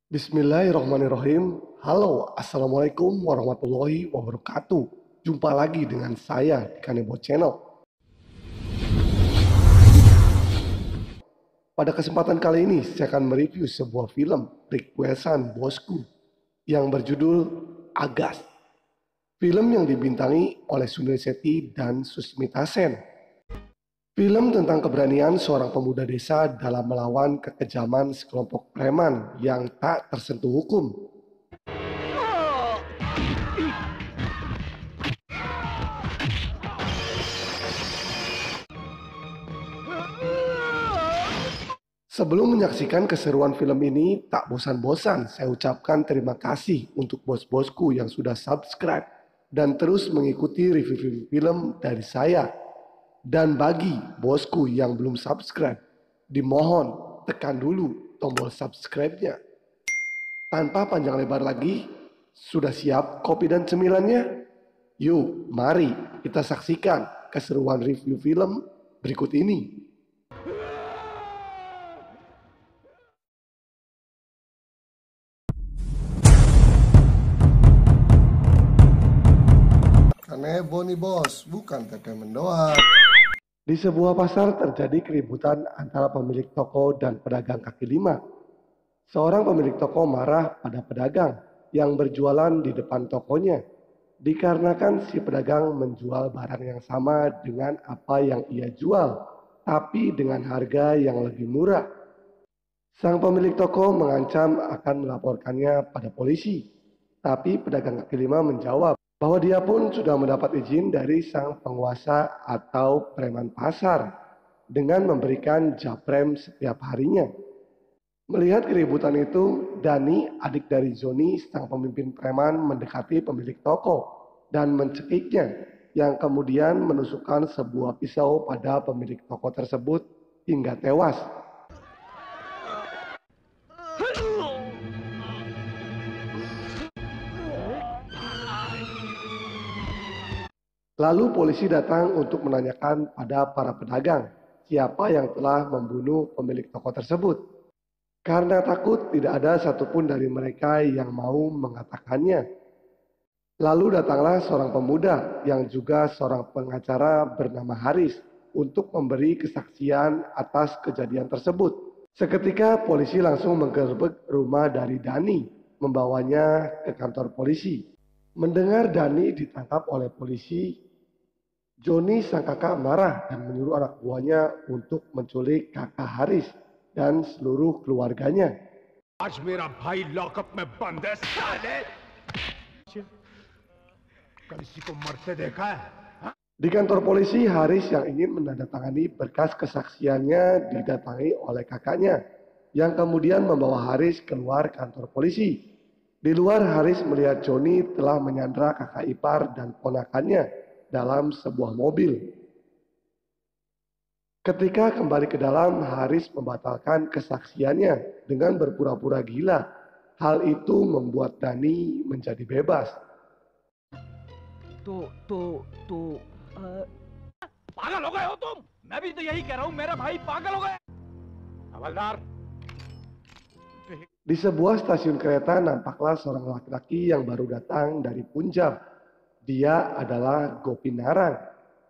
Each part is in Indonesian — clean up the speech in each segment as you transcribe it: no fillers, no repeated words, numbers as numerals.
Bismillahirrahmanirrahim. Halo, Assalamualaikum warahmatullahi wabarakatuh. Jumpa lagi dengan saya di Kanebo Channel. Pada kesempatan kali ini, saya akan mereview sebuah film requestan bosku yang berjudul Agas. Film yang dibintangi oleh Sunil Setty dan Susmita Sen. Film tentang keberanian seorang pemuda desa dalam melawan kekejaman sekelompok preman yang tak tersentuh hukum. Sebelum menyaksikan keseruan film ini, tak bosan-bosan saya ucapkan terima kasih untuk bos-bosku yang sudah subscribe dan terus mengikuti review film dari saya. Dan bagi bosku yang belum subscribe, dimohon tekan dulu tombol subscribe-nya. Tanpa panjang lebar lagi, sudah siap kopi dan cemilannya? Yuk, mari kita saksikan keseruan review film berikut ini. Kanebo nih bos, bukan entertainment doang. Di sebuah pasar terjadi keributan antara pemilik toko dan pedagang kaki lima. Seorang pemilik toko marah pada pedagang yang berjualan di depan tokonya, dikarenakan si pedagang menjual barang yang sama dengan apa yang ia jual, tapi dengan harga yang lebih murah. Sang pemilik toko mengancam akan melaporkannya pada polisi, tapi pedagang kaki lima menjawab bahwa dia pun sudah mendapat izin dari sang penguasa atau preman pasar dengan memberikan japrem setiap harinya. Melihat keributan itu, Dani, adik dari Joni, sang pemimpin preman, mendekati pemilik toko dan mencekiknya, yang kemudian menusukkan sebuah pisau pada pemilik toko tersebut hingga tewas. Lalu polisi datang untuk menanyakan pada para pedagang siapa yang telah membunuh pemilik toko tersebut. Karena takut tidak ada satupun dari mereka yang mau mengatakannya. Lalu datanglah seorang pemuda yang juga seorang pengacara bernama Haris untuk memberi kesaksian atas kejadian tersebut. Seketika polisi langsung menggerebek rumah dari Dani, membawanya ke kantor polisi. Mendengar Dani ditangkap oleh polisi, Joni sang kakak marah dan menyuruh anak buahnya untuk menculik kakak Haris dan seluruh keluarganya. आज मेरा भाई लॉकअप में बंद है साले कल किसी को मरते देखा है Di kantor polisi, Haris yang ingin menandatangani berkas kesaksiannya didatangi oleh kakaknya, yang kemudian membawa Haris keluar kantor polisi. Di luar, Haris melihat Joni telah menyandra kakak ipar dan ponakannya dalam sebuah mobil. Ketika kembali ke dalam, Haris membatalkan kesaksiannya dengan berpura-pura gila. Hal itu membuat Dani menjadi bebas. पागल हो गए हो तुम मैं भी तो यही कह रहा हूं मेरा भाई पागल हो गया हवलदार Di sebuah stasiun kereta nampaklah seorang laki-laki yang baru datang dari Punjab. Dia adalah Gopin Narang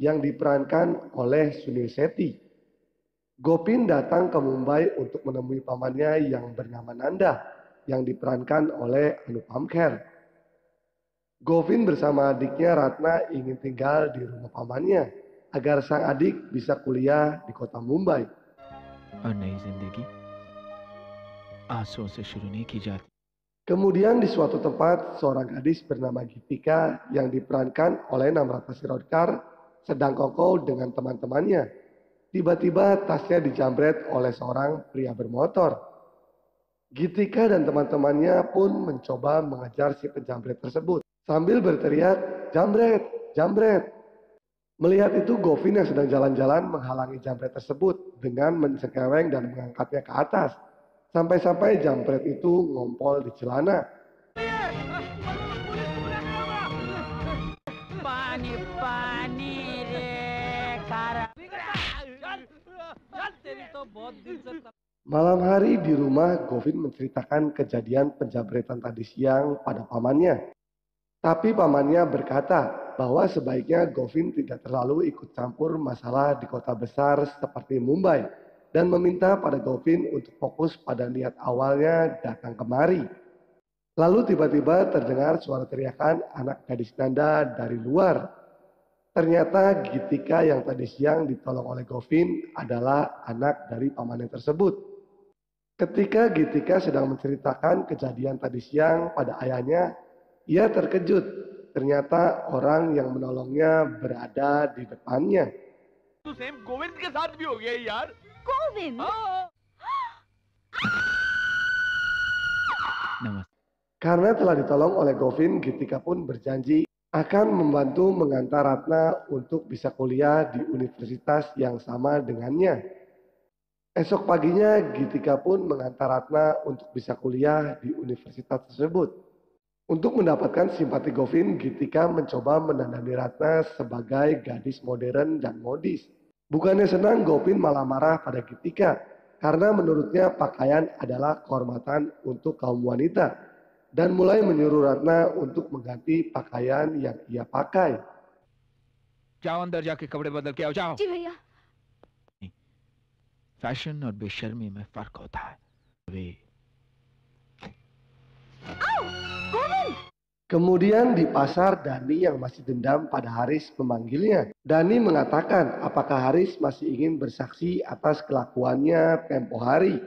yang diperankan oleh Sunil Setty. Gopin datang ke Mumbai untuk menemui pamannya yang bernama Nanda yang diperankan oleh Anupam Kher. Govin bersama adiknya Ratna ingin tinggal di rumah pamannya agar sang adik bisa kuliah di kota Mumbai. और नई जिंदगी आंसुओं से शुरू नहीं की जाती। Kemudian di suatu tempat, seorang gadis bernama Gitika yang diperankan oleh Namrata Shirodkar sedang kongkow dengan teman-temannya. Tiba-tiba tasnya dijamret oleh seorang pria bermotor. Gitika dan teman-temannya pun mencoba mengejar si penjamret tersebut sambil berteriak, "Jambret, jambret." Melihat itu, Govin yang sedang jalan-jalan menghalangi jambret tersebut dengan mencengkereng dan mengangkatnya ke atas. Sampai-sampai jambret itu ngompol di celana. पानी पानी रे खारा चल चल तेरी तो बहुत दिन से Malam hari di rumah, Govin menceritakan kejadian penjabretan tadi siang pada pamannya. Tapi pamannya berkata bahwa sebaiknya Govin tidak terlalu ikut campur masalah di kota besar seperti Mumbai dan meminta pada Govin untuk fokus pada niat awalnya datang kemari. Lalu tiba-tiba terdengar suara teriakan anak gadis Nanda dari luar. Ternyata Gitika yang tadi siang ditolong oleh Govin adalah anak dari pamannya tersebut. Ketika Gitika sedang menceritakan kejadian tadi siang pada ayahnya, ia terkejut. Ternyata orang yang menolongnya berada di depannya. तो सेम गोविंद के साथ भी हो गया यार। गोविंद हाँ। नमस्ते। Karena telah ditolong oleh Govin, Gitika pun berjanji akan membantu mengantar Ratna untuk bisa kuliah di universitas yang sama dengannya. Esok paginya, Gitika pun mengantar Ratna untuk bisa kuliah di universitas tersebut. Untuk mendapatkan simpati Govin, Gitika mencoba mendandani Ratna sebagai gadis modern dan modis. Bukannya senang, Govin malah marah pada Gitika karena menurutnya pakaian adalah kehormatan untuk kaum wanita dan mulai menyuruh Ratna untuk mengganti pakaian yang ia pakai. जाओ अंदर जाके कपड़े बदल के आओ, जाओ। जी भैया। फैशन और बेशर्मी में फर्क होता है। वे Govind Kemudian di pasar, Dani yang masih dendam pada Haris memanggilnya. Dani mengatakan apakah Haris masih ingin bersaksi atas kelakuannya tempo hari.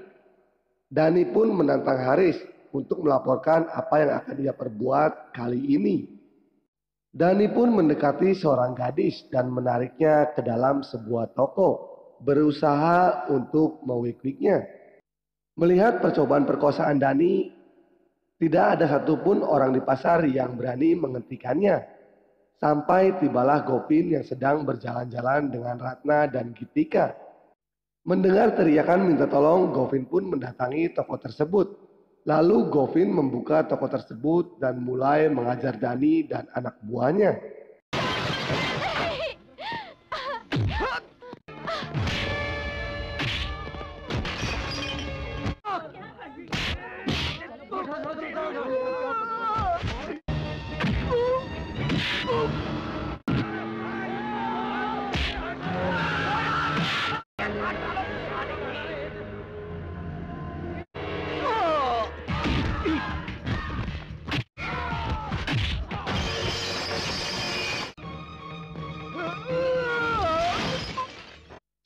Dani pun menantang Haris untuk melaporkan apa yang akan ia perbuat kali ini. Dani pun mendekati seorang gadis dan menariknya ke dalam sebuah toko, berusaha untuk mewik-wiknya. Melihat percobaan perkosaan Dani, tidak ada satupun orang di pasar yang berani menghentikannya. Sampai tibalah Govin yang sedang berjalan-jalan dengan Ratna dan Gitika. Mendengar teriakan minta tolong, Govin pun mendatangi toko tersebut. Lalu Govin membuka toko tersebut dan mulai mengajar Dani dan anak buahnya.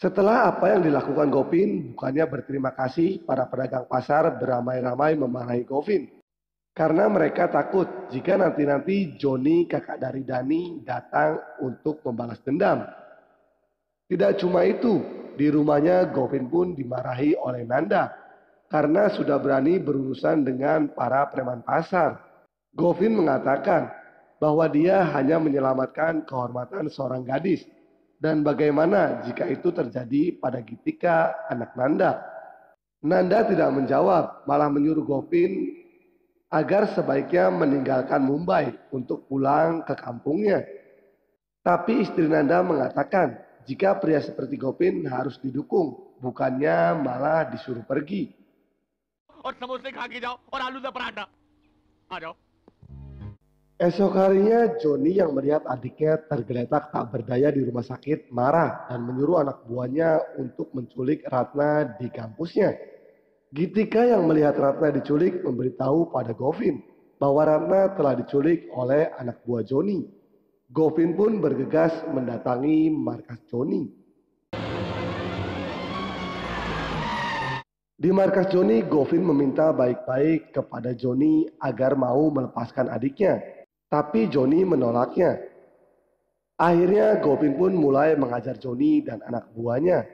Setelah apa yang dilakukan Govin, bukannya berterima kasih, para pedagang pasar beramai-ramai memarahi Govin. Karena mereka takut jika nanti-nanti Joni, kakak dari Dani, datang untuk membalas dendam. Tidak cuma itu, di rumahnya Govin pun dimarahi oleh Nanda karena sudah berani berurusan dengan para preman pasar. Govin mengatakan bahwa dia hanya menyelamatkan kehormatan seorang gadis. Dan bagaimana jika itu terjadi pada Gitika, anak Nanda? Nanda tidak menjawab, malah menyuruh Govin agar sebaiknya meninggalkan Mumbai untuk pulang ke kampungnya. Tapi istri Nanda mengatakan jika pria seperti Govin harus didukung, bukannya malah disuruh pergi. और समोसे खा के जाओ और आलू का पराठा आ जाओ। Esok harinya, Joni yang melihat adiknya tergeletak tak berdaya di rumah sakit marah dan menyuruh anak buahnya untuk menculik Ratna di kampusnya. Gitika yang melihat Ratna diculik memberitahu pada Govin bahwa Ratna telah diculik oleh anak buah Joni. Govin pun bergegas mendatangi markas Joni. Di markas Joni, Govin meminta baik-baik kepada Joni agar mau melepaskan adiknya. Tapi Joni menolaknya. Akhirnya Govin pun mulai mengajar Joni dan anak buahnya.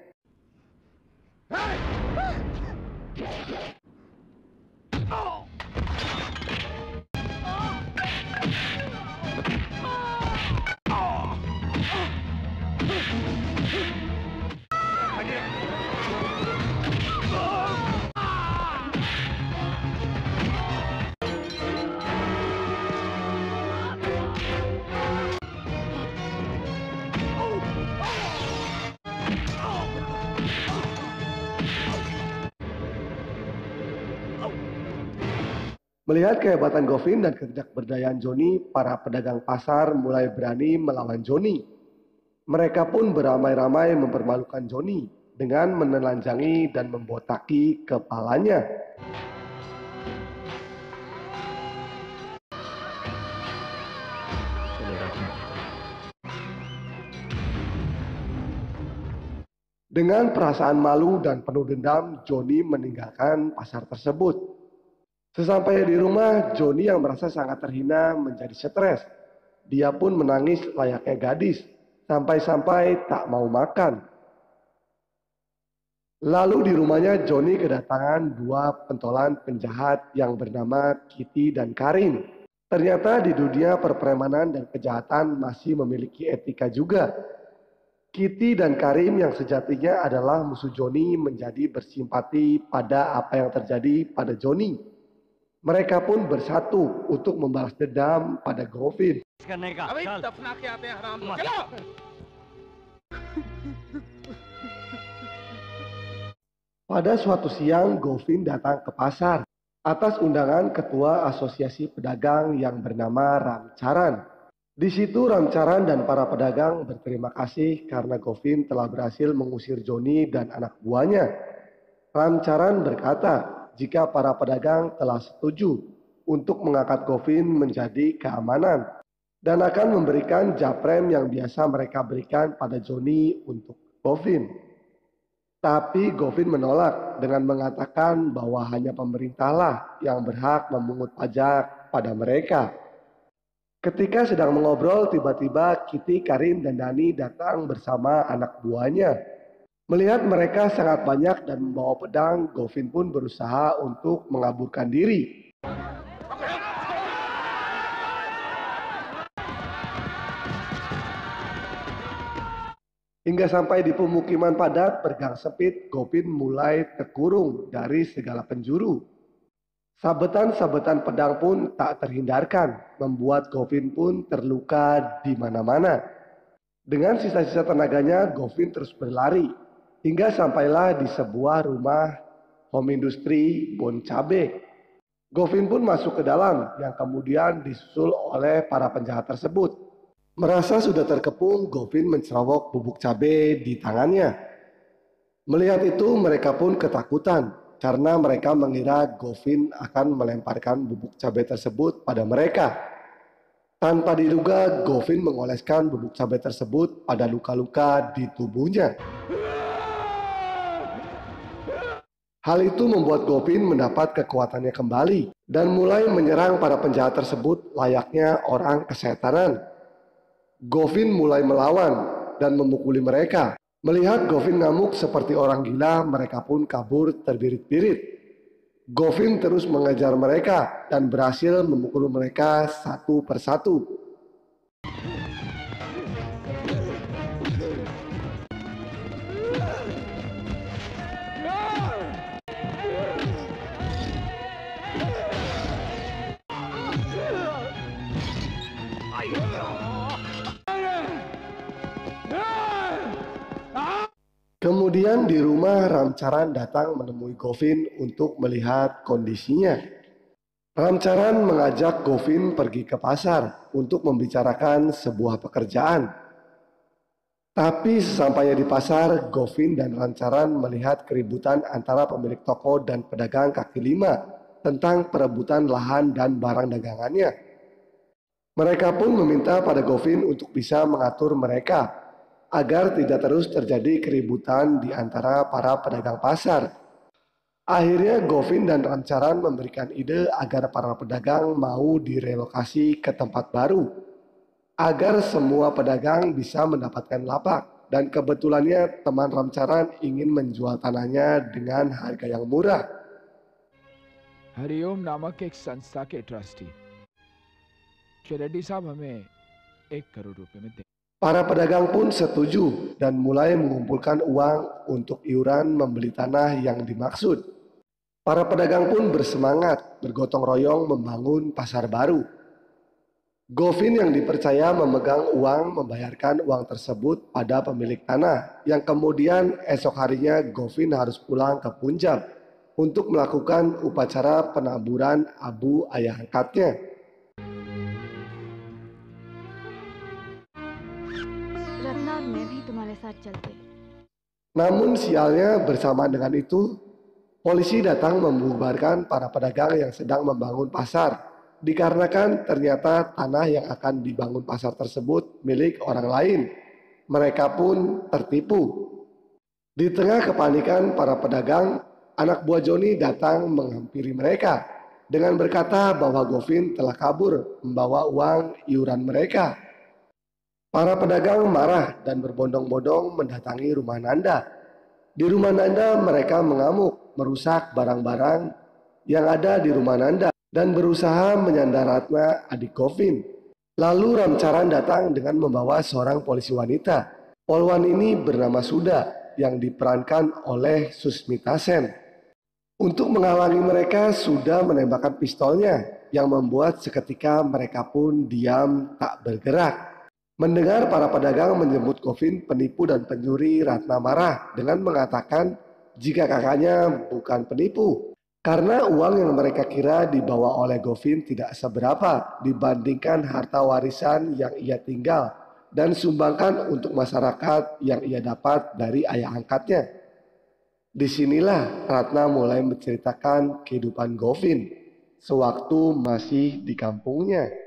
Melihat kehebatan Govin dan ketidakberdayaan Joni, para pedagang pasar mulai berani melawan Joni. Mereka pun beramai-ramai mempermalukan Joni dengan menelanjangi dan membotaki kepalanya. Dengan perasaan malu dan penuh dendam, Joni meninggalkan pasar tersebut. Sesampainya di rumah, Joni yang merasa sangat terhina menjadi stres. Dia pun menangis layaknya gadis, sampai-sampai tak mau makan. Lalu di rumahnya, Joni kedatangan dua pentolan penjahat yang bernama Kitty dan Karim. Ternyata di dunia perpremanan dan kejahatan masih memiliki etika juga. Kitty dan Karim yang sejatinya adalah musuh Joni menjadi bersimpati pada apa yang terjadi pada Joni. Mereka pun bersatu untuk membalas dendam pada Govin. Pada suatu siang, Govin datang ke pasar atas undangan ketua asosiasi pedagang yang bernama Ramcharan. Di situ Ramcharan dan para pedagang berterima kasih karena Govin telah berhasil mengusir Joni dan anak buahnya. Ramcharan berkata jika para pedagang telah setuju untuk mengangkat Govin menjadi keamanan dan akan memberikan japrem yang biasa mereka berikan pada Joni untuk Govin. Tapi Govin menolak dengan mengatakan bahwa hanya pemerintahlah yang berhak memungut pajak pada mereka. Ketika sedang mengobrol, tiba-tiba Kitty, Karim, dan Dani datang bersama anak buahnya. Melihat mereka sangat banyak dan membawa pedang, Govin pun berusaha untuk mengaburkan diri. Hingga sampai di pemukiman padat bergang sempit, Govin mulai terkurung dari segala penjuru. Sabetan-sabetan pedang pun tak terhindarkan, membuat Govin pun terluka di mana-mana. Dengan sisa-sisa tenaganya, Govin terus berlari, hingga sampailah di sebuah rumah home industri Bon Cabe. Govin pun masuk ke dalam, yang kemudian disusul oleh para penjahat tersebut. Merasa sudah terkepung, Govin mencerowok bubuk cabe di tangannya. Melihat itu, mereka pun ketakutan karena mereka mengira Govin akan melemparkan bubuk cabai tersebut pada mereka. Tanpa diduga, Govin mengoleskan bubuk cabai tersebut pada luka-luka di tubuhnya. Hal itu membuat Govin mendapat kekuatannya kembali dan mulai menyerang para penjahat tersebut layaknya orang kesetanan. Govin mulai melawan dan memukuli mereka. Melihat Govin ngamuk seperti orang gila, mereka pun kabur terbirit-birit. Govin terus mengejar mereka dan berhasil memukul mereka satu persatu. Kemudian di rumah Ramcharan datang menemui Govin untuk melihat kondisinya. Ramcharan mengajak Govin pergi ke pasar untuk membicarakan sebuah pekerjaan. Tapi sesampainya di pasar, Govin dan Ramcharan melihat keributan antara pemilik toko dan pedagang kaki lima tentang perebutan lahan dan barang dagangannya. Mereka pun meminta pada Govin untuk bisa mengatur mereka agar tidak terus terjadi keributan di antara para pedagang pasar. Akhirnya Govin dan Ramcharan memberikan ide agar para pedagang mau direlokasi ke tempat baru, agar semua pedagang bisa mendapatkan lapak. Dan kebetulannya teman Ramcharan ingin menjual tanahnya dengan harga yang murah. Hariom नामक एक संस्था के ट्रस्टी रेड्डी साहब हमें 1 करोड़ रुपए में दे. Para pedagang pun setuju dan mulai mengumpulkan uang untuk iuran membeli tanah yang dimaksud. Para pedagang pun bersemangat bergotong royong membangun pasar baru. Govin yang dipercaya memegang uang membayarkan uang tersebut pada pemilik tanah yang kemudian esok harinya Govin harus pulang ke Punjab. untuk melakukan upacara penaburan abu ayah angkatnya. Ratna और मैं भी तुम्हारे साथ चलते। Namun sialnya bersama dengan itu, polisi datang membubarkan para pedagang yang sedang membangun pasar. Dikarenakan ternyata tanah yang akan dibangun pasar tersebut milik orang lain. Mereka pun tertipu. Di tengah kepanikan para pedagang, anak buah Joni datang menghampiri mereka dengan berkata bahwa Govin telah kabur membawa uang iuran mereka. Para pedagang marah dan berbondong-bondong mendatangi rumah Nanda. Di rumah Nanda mereka mengamuk, merusak barang-barang yang ada di rumah Nanda dan berusaha menyandar Ratna, adik Govin. Lalu Ramcharan datang dengan membawa seorang polisi wanita. Polwan ini bernama Suda yang diperankan oleh Susmita Sen. Untuk menghalangi mereka, Suda menembakkan pistolnya yang membuat seketika mereka pun diam tak bergerak. Mendengar para pedagang menyebut Govin penipu dan pencuri, Ratna marah dengan mengatakan jika kakaknya bukan penipu. Karena uang yang mereka kira dibawa oleh Govin tidak seberapa dibandingkan harta warisan yang ia tinggal dan sumbangkan untuk masyarakat yang ia dapat dari ayah angkatnya. Disinilah Ratna mulai menceritakan kehidupan Govin sewaktu masih di kampungnya.